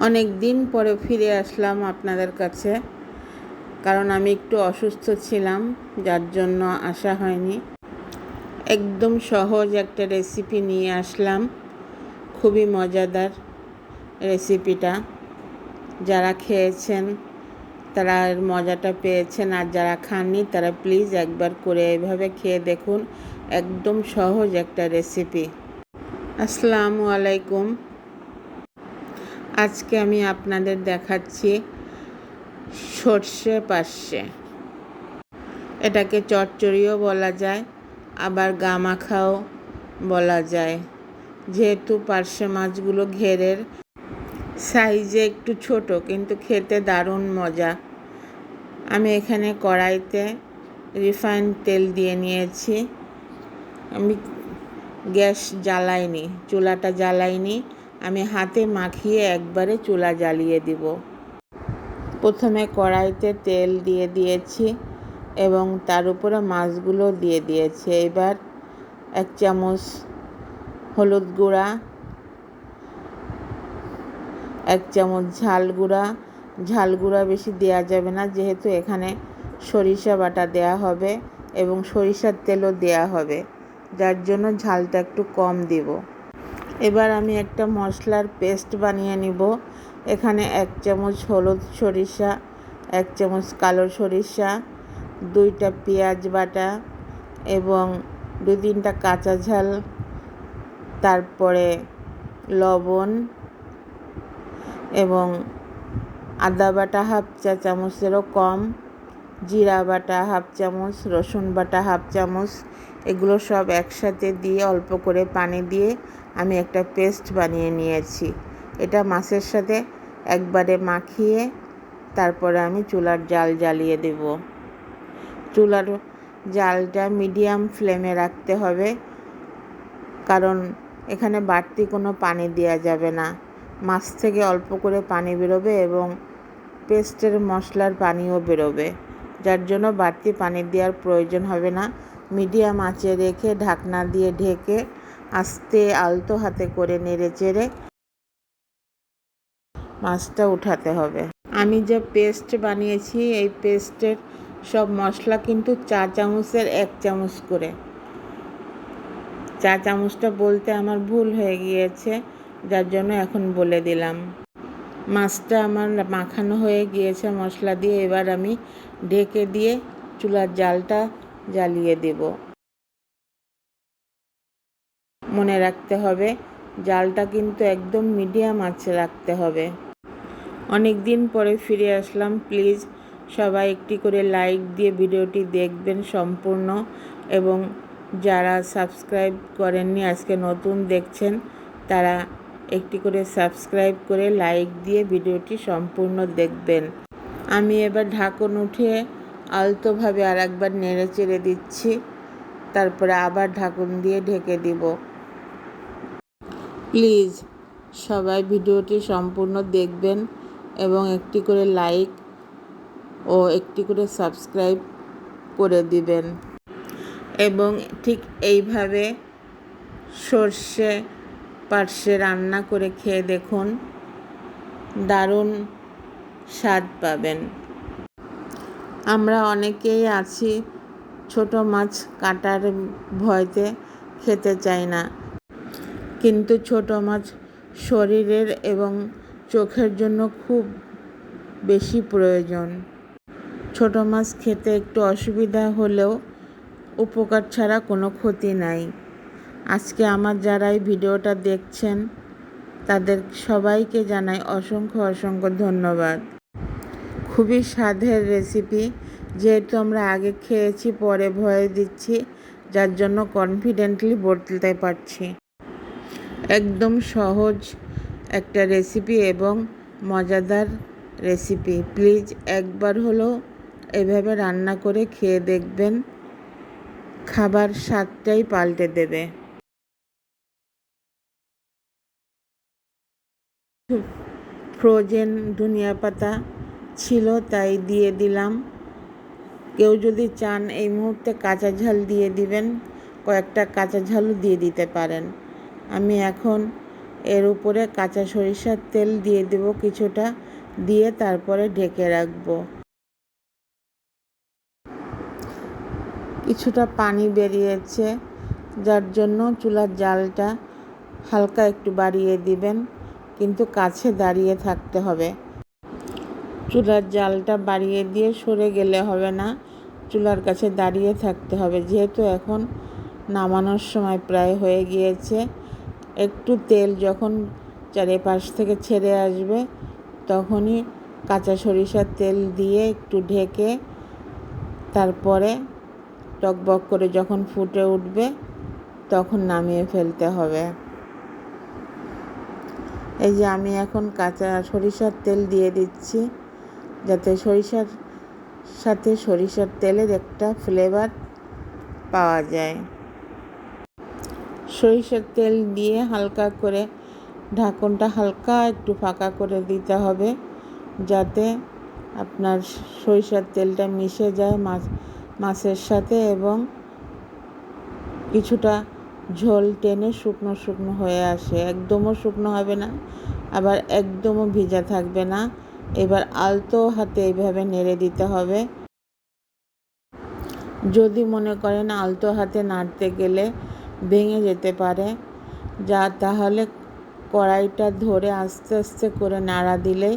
অনেক দিন পরে ফিরে আসলাম আপনাদের কাছে, কারণ আমি একটু অসুস্থ ছিলাম, যার জন্য আসা হয়নি। একদম সহজ একটা রেসিপি নিয়ে আসলাম, খুবই মজাদার রেসিপিটা। যারা খেয়েছেন তারা এর মজাটা পেয়েছেন, আর যারা খাননি তারা প্লিজ একবার করে এইভাবে খেয়ে দেখুন। একদম সহজ একটা রেসিপি। আসসালামু আলাইকুম। আজকে আমি আপনাদের দেখাচ্ছি সর্ষে পার্শে। এটাকে চচ্চড়িও বলা যায়, আবার গামাখাও বলা যায়। যেহেতু পার্শে মাছগুলো ঘেরের সাইজে একটু ছোট, কিন্তু খেতে দারুণ মজা। আমি এখানে কড়াইতে রিফাইন্ড তেল দিয়ে নিয়েছি। আমি গ্যাস জ্বালাইনি, চুলাটা জ্বালাইনি। আমি হাতে মাখিয়ে একবারে চুলা জ্বালিয়ে দিব। প্রথমে কড়াইতে তেল দিয়ে দিয়েছি এবং তার উপরে মাছগুলো দিয়ে দিয়েছি। এবার 1 চামচ হলুদ গুঁড়া, 1 চামচ ঝাল গুঁড়া বেশি দেওয়া যাবে না, যেহেতু এখানে সরিষা বাটা দেয়া হবে এবং সরিষার তেলও দেয়া হবে, যার জন্য ঝালটা একটু কম দিব। এবার আমি একটা মশলার পেস্ট বানিয়ে নিব। এখানে 1 চামচ হলুদ সরিষা, 1 চামচ কালো সরিষা, 2টা পেঁয়াজ বাটা এবং 2-3টা কাঁচা ঝাল, তারপরে লবণ এবং আদা বাটা 1/2 চা চামচেরও কম, জিরা বাটা 1/2 চামচ, রসুন বাটা 1/2 চামচ। এগুলো সব একসাথে দিয়ে অল্প করে পানি দিয়ে আমি একটা পেস্ট বানিয়ে নিয়েছি। এটা মাছের সাথে একবারে মাখিয়ে তারপরে আমি চুলার জাল জ্বালিয়ে দেব। চুলার জালটা মিডিয়াম ফ্লেমে রাখতে হবে, কারণ এখানে বাড়তি কোনো পানি দেওয়া যাবে না। মাছ থেকে অল্প করে পানি বেরোবে এবং পেস্টের মশলার পানিও বেরোবে, যার জন্য বাড়তি পানি দেওয়ার প্রয়োজন হবে না। মিডিয়াম আঁচে রেখে ঢাকনা দিয়ে ঢেকে আস্তে আলতো হাতে করে নেড়ে চেড়ে মাছটা উঠাতে হবে। আমি যে পেস্ট বানিয়েছি এই পেস্টের সব মশলা কিন্তু 4 চামচের 1 চামচ করে। 4 চামচটা বলতে আমার ভুল হয়ে গিয়েছে, যার জন্য এখন বলে দিলাম। মাছটা আমার মাখানো হয়ে গিয়েছে মশলা দিয়ে। এবার আমি ঢেকে দিয়ে চুলার জালটা জ্বালিয়ে দেব। মনে রাখতে হবে জালটা কিন্তু একদম মিডিয়াম আঁচে রাখতে হবে। অনেক দিন পরে ফিরে আসলাম, প্লিজ সবাই একটি করে লাইক দিয়ে ভিডিওটি দেখবেন সম্পূর্ণ, এবং যারা সাবস্ক্রাইব করেননি আজকে নতুন দেখছেন তারা একটি করে সাবস্ক্রাইব করে লাইক দিয়ে ভিডিওটি সম্পূর্ণ দেখবেন। আমি এবার ঢাকন উঠিয়ে আলতোভাবে আর একবার নেড়ে চেড়ে দিচ্ছি, তারপরে আবার ঢাকন দিয়ে ঢেকে দিব। প্লিজ সবাই ভিডিওটি সম্পূর্ণ দেখবেন এবং একটি করে লাইক ও একটি করে সাবস্ক্রাইব করে দিবেন। এবং ঠিক এইভাবে সর্ষে পার্শে রান্না করে খেয়ে দেখুন, দারুণ স্বাদ পাবেন। আমরা অনেকেই আছি ছোট মাছ কাটার ভয়তে খেতে চাই না, কিন্তু ছোট মাছ শরীরের এবং চোখের জন্য খুব বেশি প্রয়োজন। ছোট মাছ খেতে একটু অসুবিধা হলেও উপকার ছাড়া কোনো ক্ষতি নাই। আজকে আমার যারা এই ভিডিওটা দেখছেন তাদের সবাইকে জানাই অসংখ্য ধন্যবাদ। খুবই স্বাদের রেসিপি, যেহেতু আমরা আগে খেয়েছি পরে ভয় দিচ্ছি, যার জন্য কনফিডেন্টলি বলতে পারছি। একদম সহজ একটা রেসিপি এবং মজাদার রেসিপি। প্লিজ একবার হলেও এভাবে রান্না করে খেয়ে দেখবেন, খাবার স্বাদটাই পাল্টে দেবে। ফ্রোজেন ধনিয়া পাতা ছিল তাই দিয়ে দিলাম। কেউ যদি চান এই মুহূর্তে কাঁচা ঝাল দিয়ে দিবেন, কয়েকটা কাঁচা ঝালও দিয়ে দিতে পারেন। আমি এখন এর উপরে কাঁচা সরিষার তেল দিয়ে দেব কিছুটা, দিয়ে তারপরে ঢেকে রাখবো। কিছুটা পানি বেরিয়েছে, যার জন্য চুলার জালটা হালকা একটু বাড়িয়ে দিবেন, কিন্তু কাছে দাঁড়িয়ে থাকতে হবে। চুলার জালটা বাড়িয়ে দিয়ে সরে গেলে হবে না, চুলার কাছে দাঁড়িয়ে থাকতে হবে। যেহেতু এখন নামানোর সময় প্রায় হয়ে গিয়েছে, একটু তেল যখন চারিপাশ থেকে ছেড়ে আসবে তখনই কাঁচা সরিষার তেল দিয়ে একটু ঢেকে তারপরে টকবক করে যখন ফুটে উঠবে তখন নামিয়ে ফেলতে হবে। এই যে আমি এখন কাঁচা সরিষার তেল দিয়ে দিচ্ছি, যাতে সরিষার সাথে সরিষার তেলের একটা ফ্লেভার পাওয়া যায়। সরিষার তেল দিয়ে হালকা করে ঢাকনটা হালকা একটু ফাঁকা করে দিতে হবে, যাতে আপনার সরিষার তেলটা মিশে যায় মাছের সাথে এবং কিছুটা ঝোল টেনে শুকনো শুকনো হয়ে আসে। একদমও শুকনো হবে না, আবার একদমও ভিজা থাকবে না। এবার আলতো হাতে এইভাবে নেড়ে দিতে হবে। যদি মনে করেন আলতো হাতে নাড়তে গেলে ভেঙে যেতে পারে, তাহলে কড়াইটা ধরে আস্তে আস্তে করে নাড়া দিলেই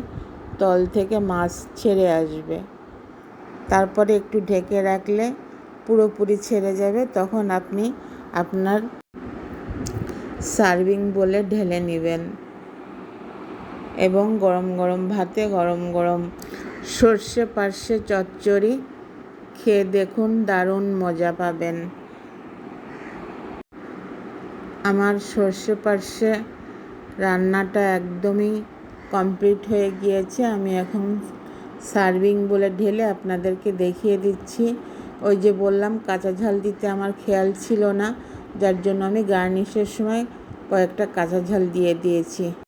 তল থেকে মাছ ছেড়ে আসবে। তারপরে একটু ঢেকে রাখলে পুরোপুরি ছেড়ে যাবে, তখন আপনি আপনার সার্ভিং বলে ঢেলে নেবেন এবং গরম গরম ভাতে গরম গরম সর্ষে পার্শে চচ্চড়ি খেয়ে দেখুন, দারুণ মজা পাবেন। আমার সর্ষে পার্শে রান্নাটা একদমই কমপ্লিট হয়ে গিয়েছে। আমি এখন সার্ভিং বলে ঢেলে আপনাদেরকে দেখিয়ে দিচ্ছি। ওই যে বললাম কাঁচা ঝাল দিতে আমার খেয়াল ছিল না, যার জন্য আমি গার্নিশের সময় কয়েকটা কাঁচা ঝাল দিয়ে দিয়েছি।